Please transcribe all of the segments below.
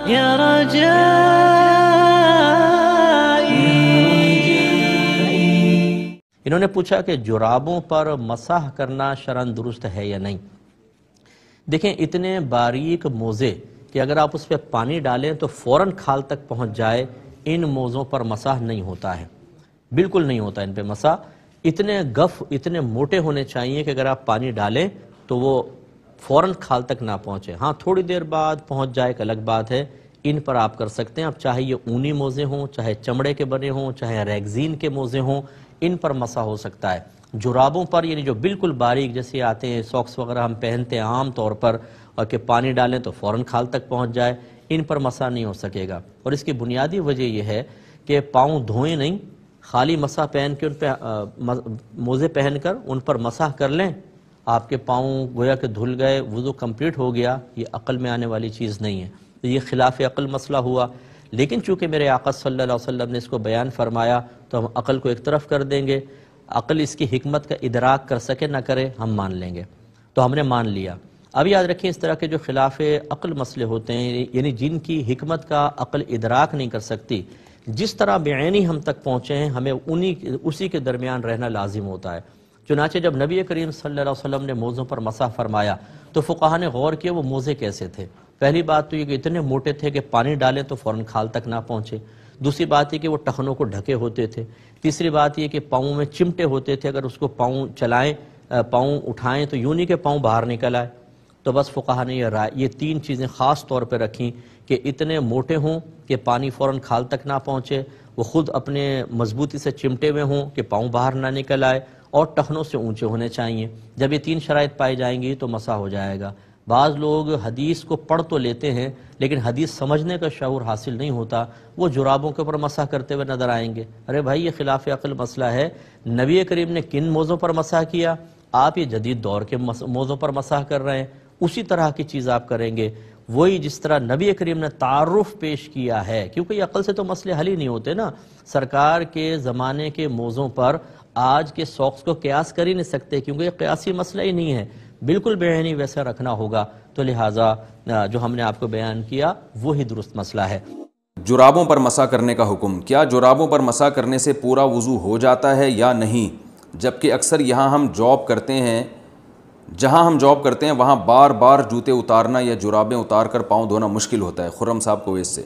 يا رجائي. انہوں نے پوچھا کہ جرابوں پر مسح کرنا شرعاً درست ہے یا نہیں. دیکھیں اتنے باریک موزے کہ اگر آپ اس پہ پانی ڈالیں تو فوراً کھال تک پہنچ جائے، ان موزوں پر مسح نہیں ہوتا ہے، بالکل نہیں ہوتا ان پہ مسح. اتنے گف اتنے موٹے ہونے چاہیے کہ اگر آپ پانی ڈالیں تو وہ فوراً کھال تک نہ پہنچے. ہاں تھوڑی دیر بعد پہنچ جائے ایک الگ بات ہے، ان پر آپ کر سکتے ہیں. اب چاہے یہ اونی موزے ہوں، چاہے چمڑے کے بنے ہوں، چاہے ریگزین کے موزے ہوں، ان پر مسح ہو سکتا ہے. جرابوں پر یعنی جو بالکل باریک جیسے آتے ہیں ساکس وغیرہ ہم پہنتے ہیں عام طور پر، اور کہ پانی ڈالیں تو فوراً کھال تک پہنچ جائے، ان پر مسح نہیں ہو سکے گا. اور اس کی بنیادی وجہ یہ ہے کہ پاؤں دھوئیں نہیں، خالی مسح پہن کے ان پہ موزے پہن کر ان پر مسح کر لیں، آپ کے پاؤں گویا کہ دھل گئے، وضو کمپلیٹ ہو گیا. یہ عقل میں آنے والی چیز نہیں ہے، تو یہ خلاف عقل مسئلہ ہوا. لیکن چونکہ میرے آقا صلی اللہ علیہ وسلم نے اس کو بیان فرمایا تو ہم عقل کو ایک طرف کر دیں گے. عقل اس کی حکمت کا ادراک کر سکے نہ کرے ہم مان لیں گے، تو ہم نے مان لیا. اب یاد رکھیں اس طرح کے جو خلاف عقل مسئلے ہوتے ہیں یعنی جن کی حکمت کا عقل ادراک نہیں کر سکتی، جس طرح بعینی ہم تک پہنچے ہیں ہمیں اسی کے درمیان رہنا لازم ہوتا ہے. چنانچہ جب نبی کریم صلی اللہ علیہ وسلم نے موزوں پر مسح فرمایا تو فقہا نے غور کیا وہ موزے کیسے تھے. پہلی بات تو یہ کہ اتنے موٹے تھے کہ پانی ڈالیں تو فوراً کھال تک نہ پہنچے. دوسری بات یہ کہ وہ ٹخنوں کو ڈھکے ہوتے تھے. تیسری بات یہ کہ پاؤں میں چمٹے ہوتے تھے، اگر اس کو پاؤں چلائیں پاؤں اٹھائیں تو یوں نہیں کہ پاؤں باہر نکل آئے. تو بس فقہا نے یہ تین چیزیں خاص طور پہ رکھیں کہ اتنے موٹے ہوں کہ پانی فوراً کھال تک نہ پہنچے، وہ خود اپنے مضبوطی سے چمٹے ہوئے ہوں کہ پاؤں باہر نہ نکل آئے، اور ٹخنوں سے اونچے ہونے چاہیے. جب یہ تین شرائط پائی جائیں گی تو مسح ہو جائے گا. بعض لوگ حدیث کو پڑھ تو لیتے ہیں لیکن حدیث سمجھنے کا شعور حاصل نہیں ہوتا، وہ جرابوں کے اوپر مسح کرتے ہوئے نظر آئیں گے. ارے بھائی یہ خلاف عقل مسئلہ ہے. نبی کریم نے کن موزوں پر مسح کیا؟ آپ یہ جدید دور کے موزوں پر مسح کر رہے ہیں، اسی طرح کی چیز آپ کریں گے. وہی جس طرح نبی کریم نے تعارف پیش کیا ہے، کیونکہ یہ عقل سے تو مسئلے حل ہی نہیں ہوتے نا. سرکار کے زمانے کے موزوں پر آج کے ساکس کو قیاس کر ہی نہیں سکتے، کیونکہ یہ قیاسی مسئلہ ہی نہیں ہے، بالکل بعینی ویسا رکھنا ہوگا. تو لہٰذا جو ہم نے آپ کو بیان کیا وہی درست مسئلہ ہے. جرابوں پر مسح کرنے کا حکم، کیا جرابوں پر مسح کرنے سے پورا وضو ہو جاتا ہے یا نہیں؟ جبکہ اکثر یہاں ہم جاب کرتے ہیں جہاں ہم جاب کرتے ہیں وہاں بار بار جوتے اتارنا یا جرابیں اتار کر پاؤں دھونا مشکل ہوتا ہے. خرم صاحب کویت سے.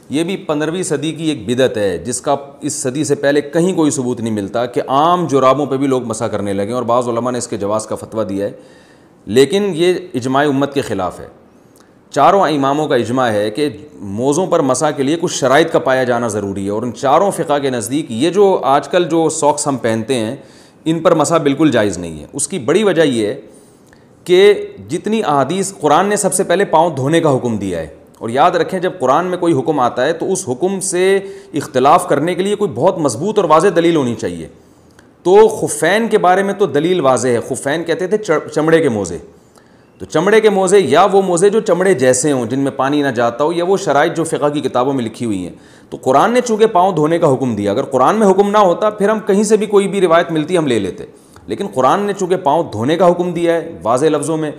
یہ بھی 15ویں صدی کی ایک بدعت ہے جس کا اس صدی سے پہلے کہیں کوئی ثبوت نہیں ملتا کہ عام جرابوں پہ بھی لوگ مسح کرنے لگے، اور بعض علماء نے اس کے جواز کا فتویٰ دیا ہے، لیکن یہ اجماع امت کے خلاف ہے. چاروں اماموں کا اجماع ہے کہ موزوں پر مسح کے لیے کچھ شرائط کا پایا جانا ضروری ہے، اور ان چاروں فقہ کے نزدیک یہ جو آج کل جو ساکس ہم پہنتے ہیں ان پر مسح بالکل جائز نہیں ہے. اس کی بڑی وجہ یہ ہے کہ جتنی احادیث قرآن نے سب سے پہلے پاؤں دھونے کا حکم دیا ہے، اور یاد رکھیں جب قرآن میں کوئی حکم آتا ہے تو اس حکم سے اختلاف کرنے کے لیے کوئی بہت مضبوط اور واضح دلیل ہونی چاہیے. تو خفین کے بارے میں تو دلیل واضح ہے. خفین کہتے تھے چمڑے کے موزے، تو چمڑے کے موزے یا وہ موزے جو چمڑے جیسے ہوں جن میں پانی نہ جاتا ہو، یا وہ شرائط جو فقہ کی کتابوں میں لکھی ہوئی ہیں. تو قرآن نے چونکہ پاؤں دھونے کا حکم دیا، اگر قرآن میں حکم نہ ہوتا پھر ہم کہیں سے بھی کوئی بھی روایت ملتی ہم لے لیتے، لیکن قرآن نے چونکہ پاؤں دھونے کا حکم دیا ہے واضح لفظوں میں،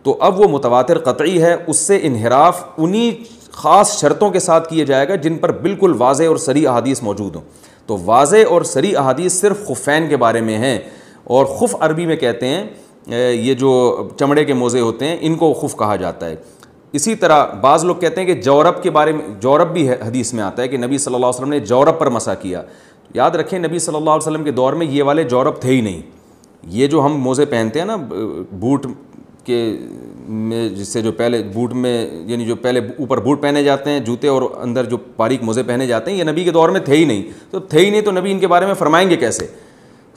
تو اب وہ متواتر قطعی ہے. اس سے انحراف انہی خاص شرطوں کے ساتھ کیے جائے گا جن پر بالکل واضح اور صریح احادیث موجود ہوں. تو واضح اور صریح احادیث صرف خفین کے بارے میں ہیں، اور خف عربی میں کہتے ہیں یہ جو چمڑے کے موزے ہوتے ہیں ان کو خف کہا جاتا ہے. اسی طرح بعض لوگ کہتے ہیں کہ جورب کے بارے میں، جورب بھی حدیث میں آتا ہے کہ نبی صلی اللہ علیہ وسلم نے جورب پر مسح کیا. یاد رکھیں نبی صلی اللہ علیہ وسلم کے دور میں یہ والے جورب تھے ہی نہیں. یہ جو ہم موزے پہنتے ہیں نا بوٹ کے میں، جس سے جو پہلے بوٹ میں یعنی جو پہلے اوپر بوٹ پہنے جاتے ہیں جوتے اور اندر جو باریک موزے پہنے جاتے ہیں، یہ نبی کے دور میں تھے ہی نہیں. تو تھے ہی نہیں تو نبی ان کے بارے میں فرمائیں گے کیسے؟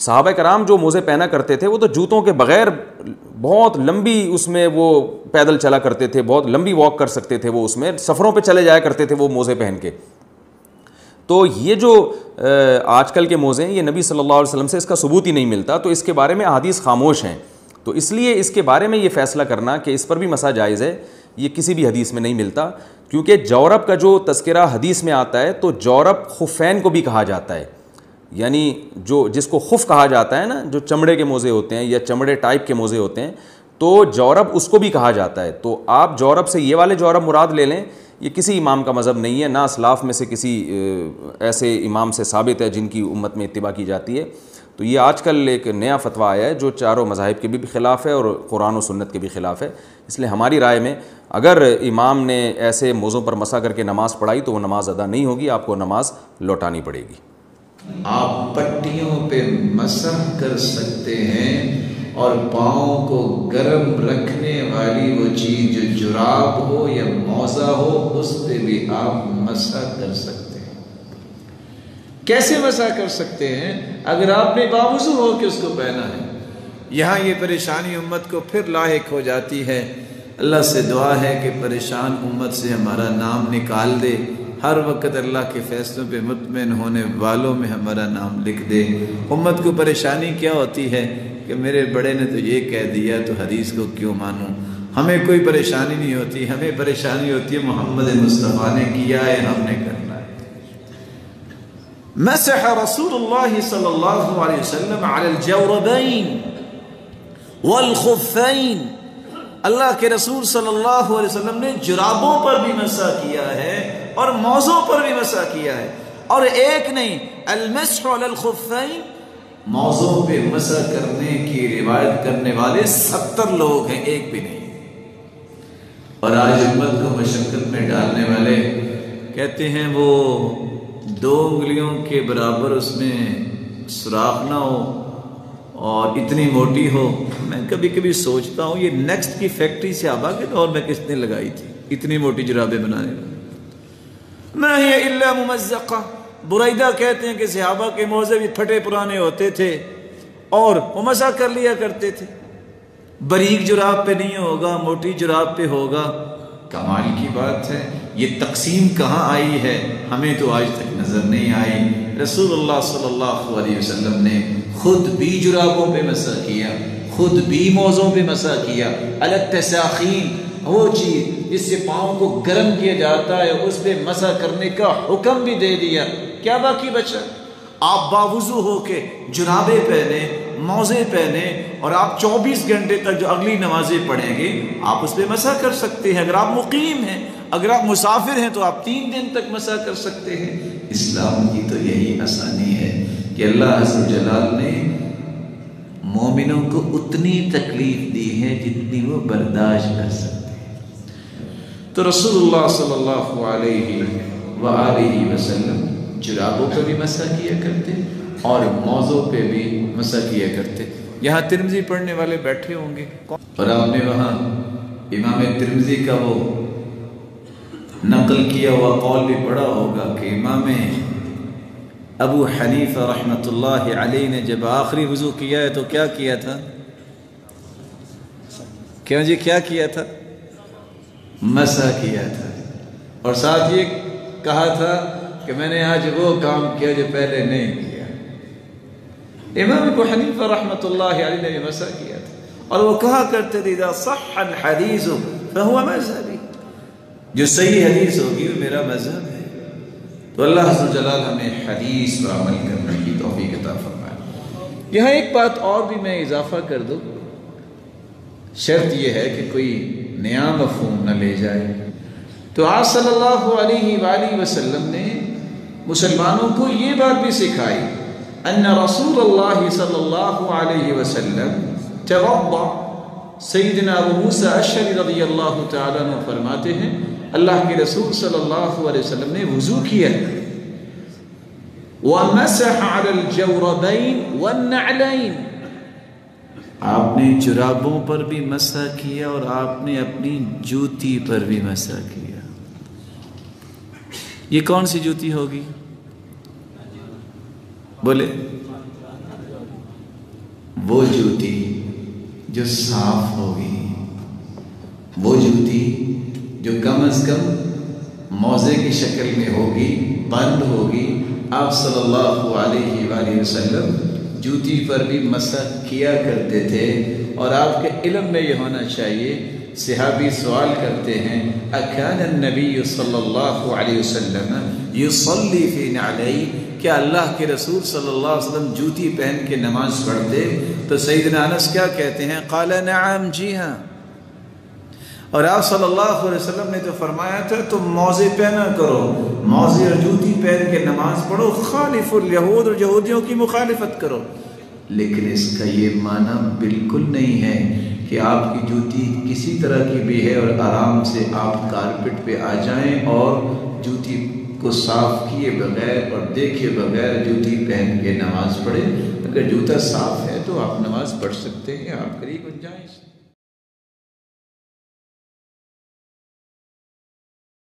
صحابہ کرام جو موزے پہنا کرتے تھے وہ تو جوتوں کے بغیر بہت لمبی اس میں وہ پیدل چلا کرتے تھے، بہت لمبی واک کر سکتے تھے، وہ اس میں سفروں پہ چلے جایا کرتے تھے وہ موزے پہن کے. تو یہ جو آج کل کے موزے ہیں یہ نبی صلی اللہ علیہ وسلم سے اس کا ثبوت ہی نہیں ملتا، تو اس کے بارے میں احادیث خاموش ہیں. تو اس لیے اس کے بارے میں یہ فیصلہ کرنا کہ اس پر بھی مسح جائز ہے یہ کسی بھی حدیث میں نہیں ملتا. کیونکہ جورب کا جو تذکرہ حدیث میں آتا ہے تو جورب خفین کو بھی کہا جاتا ہے، یعنی جو جس کو خف کہا جاتا ہے نا، جو چمڑے کے موزے ہوتے ہیں یا چمڑے ٹائپ کے موزے ہوتے ہیں، تو جورب اس کو بھی کہا جاتا ہے. تو آپ جورب سے یہ والے جورب مراد لے لیں یہ کسی امام کا مذہب نہیں ہے، نہ اسلاف میں سے کسی ایسے امام سے ثابت ہے جن کی امت میں اتباع کی جاتی ہے۔ تو یہ آج کل ایک نیا فتویٰ آیا ہے جو چاروں مذاہب کے بھی خلاف ہے اور قرآن و سنت کے بھی خلاف ہے۔ اس لیے ہماری رائے میں اگر امام نے ایسے موضوع پر مسح کر کے نماز پڑھائی تو وہ نماز ادا نہیں ہوگی، آپ کو نماز لوٹانی پڑے گی۔ آپ پٹیوں پہ مسح کر سکتے ہیں، اور پاؤں کو گرم رکھنے والی وہ چیز جو جراب ہو یا موزہ ہو اس پہ بھی آپ مسح کر سکتے ہیں۔ کیسے مسح کر سکتے ہیں؟ اگر آپ نے باوضو ہو کے اس کو پہنا ہے۔ یہاں یہ پریشانی امت کو پھر لاحق ہو جاتی ہے۔ اللہ سے دعا ہے کہ پریشان امت سے ہمارا نام نکال دے، ہر وقت اللہ کے فیصلوں پہ مطمئن ہونے والوں میں ہمارا نام لکھ دے۔ امت کو پریشانی کیا ہوتی ہے کہ میرے بڑے نے تو یہ کہہ دیا تو حدیث کو کیوں مانوں؟ ہمیں کوئی پریشانی نہیں ہوتی، ہمیں پریشانی ہوتی ہے محمد مصطفیٰ نے کیا ہے، ہم نے کرنا ہے۔ مسح رسول اللہ صلی اللہ علیہ وسلم علی الجوربین والخفین، اللہ کے رسول صلی اللہ علیہ وسلم نے جرابوں پر بھی مسح کیا ہے اور موزوں پر بھی مسح کیا ہے، اور ایک نہیں، المسح علی الخفین، موزوں پہ مسح کرنے کی روایت کرنے والے 70 لوگ ہیں، ایک بھی نہیں۔ اور آج امت کو مشقت میں ڈالنے والے کہتے ہیں وہ 2 انگلیوں کے برابر اس میں سوراخ نہ ہو اور اتنی موٹی ہو۔ میں کبھی کبھی سوچتا ہوں یہ نیکسٹ کی فیکٹری صحابہ کے دور میں کس نے لگائی تھی اتنی موٹی جرابیں بنانے میں؟ ما ہی الا ممزقہ۔ بریدہ کہتے ہیں کہ صحابہ کے موزے بھی پھٹے پرانے ہوتے تھے اور وہ مسح کر لیا کرتے تھے۔ باریک جراب پہ نہیں ہوگا، موٹی جراب پہ ہوگا۔ کمال کی بات ہے، یہ تقسیم کہاں آئی ہے ہمیں تو آج تک نظر نہیں آئی۔ رسول اللہ صلی اللہ علیہ وسلم نے خود بھی جرابوں پہ مسح کیا، خود بھی موزوں پہ مسح کیا۔ التساخین، وہ چیز جس سے پاؤں کو گرم کیا جاتا ہے اس پہ مسح کرنے کا حکم بھی دے دیا۔ کیا باقی بچا؟ آپ باوضو ہو کے جرابیں پہنے، موزے پہنے، اور آپ 24 گھنٹے تک جو اگلی نمازیں پڑھیں گے آپ اس پہ مسح کر سکتے ہیں۔ اگر آپ مقیم ہیں، اگر آپ مسافر ہیں تو آپ 3 دن تک مسح کر سکتے ہیں۔ اسلام کی تو یہی آسانی ہے کہ اللہ عز و جلال نے مومنوں کو اتنی تکلیف دی ہے جتنی وہ برداشت کر سکتے ہیں۔ تو رسول اللہ صلی اللہ علیہ وآلہ وسلم جرابوں پہ بھی مسح کیا کرتے اور موزوں پہ بھی مسح کیا کرتے۔ یہاں ترمذی پڑھنے والے بیٹھے ہوں گے، اور آپ نے وہاں امام ترمذی کا وہ نقل کیا ہوا قول بھی پڑھا ہوگا کہ امام ابو حنیفہ رحمۃ اللہ علیہ نے جب آخری وضو کیا ہے تو کیا کیا تھا؟ کیوں جی کیا کیا تھا؟ مسح کیا تھا، اور ساتھ یہ کہا تھا کہ میں نے آج وہ کام کیا جو پہلے نہیں کیا۔ امام ابو حنیفہ رحمۃ اللہ علیہ نے مسح کیا تھا، اور وہ کہا کرتے تھے اذا صح الحدیث فهو مذہبی، جو صحیح حدیث ہوگی وہ میرا مذہب ہے۔ تو اللہ عز و جلال ہمیں حدیث پر عمل کرنے کی توفیق عطا فرمائے۔ یہاں ایک بات اور بھی میں اضافہ کر دوں، شرط یہ ہے کہ کوئی نیا مفہوم نہ لے جائے۔ تو آپ صلی اللہ علیہ وآلہ وسلم نے مسلمانوں کو یہ بات بھی سکھائی، ان رسول اللہ صلی اللہ علیہ وسلم توضأ۔ سیدنا ابو موسیٰ اشعری رضی اللہ تعالیٰ عنہ فرماتے ہیں اللہ کے رسول صلی اللہ علیہ وسلم نے وضو کیا، وَمَسَحَ عَلَى الْجَوْرَبَيْنِ وَالنَّعْلَيْنِ، آپ نے جرابوں پر بھی مسح کیا اور آپ نے اپنی جوتی پر بھی مسح کیا۔ یہ کون سی جوتی ہوگی؟ بولے، وہ جوتی جو صاف ہوگی، وہ جوتی جو کم از کم موزے کی شکل میں ہوگی، بند ہوگی۔ آپ صلی اللہ علیہ وآلہ وسلم جوتی پر بھی مسح کیا کرتے تھے، اور آپ کے علم میں یہ ہونا چاہیے۔ صحابی سوال کرتے ہیں اکان النبی صلی اللہ علیہ وسلم یصلی فی نعلیہ، کیا اللہ کے رسول صلی اللہ علیہ وسلم جوتی پہن کے نماز پڑھتے؟ تو سیدنا انس کیا کہتے ہیں؟ قال نعم، جی ہاں۔ اور آپ صلی اللہ علیہ وسلم نے تو فرمایا تھا تم موزے پہنا کرو، موزے اور جوتی پہن کے نماز پڑھو، خالف الیہود اور یہودیوں کی مخالفت کرو۔ لیکن اس کا یہ معنی بالکل نہیں ہے کہ آپ کی جوتی کسی طرح کی بھی ہے اور آرام سے آپ کارپٹ پہ آ جائیں اور جوتی کو صاف کیے بغیر اور دیکھے بغیر جوتی پہن کے نماز پڑھیں۔ اگر جوتا صاف ہے تو آپ نماز پڑھ سکتے ہیں، آپ کے لیے گنجائش ہے۔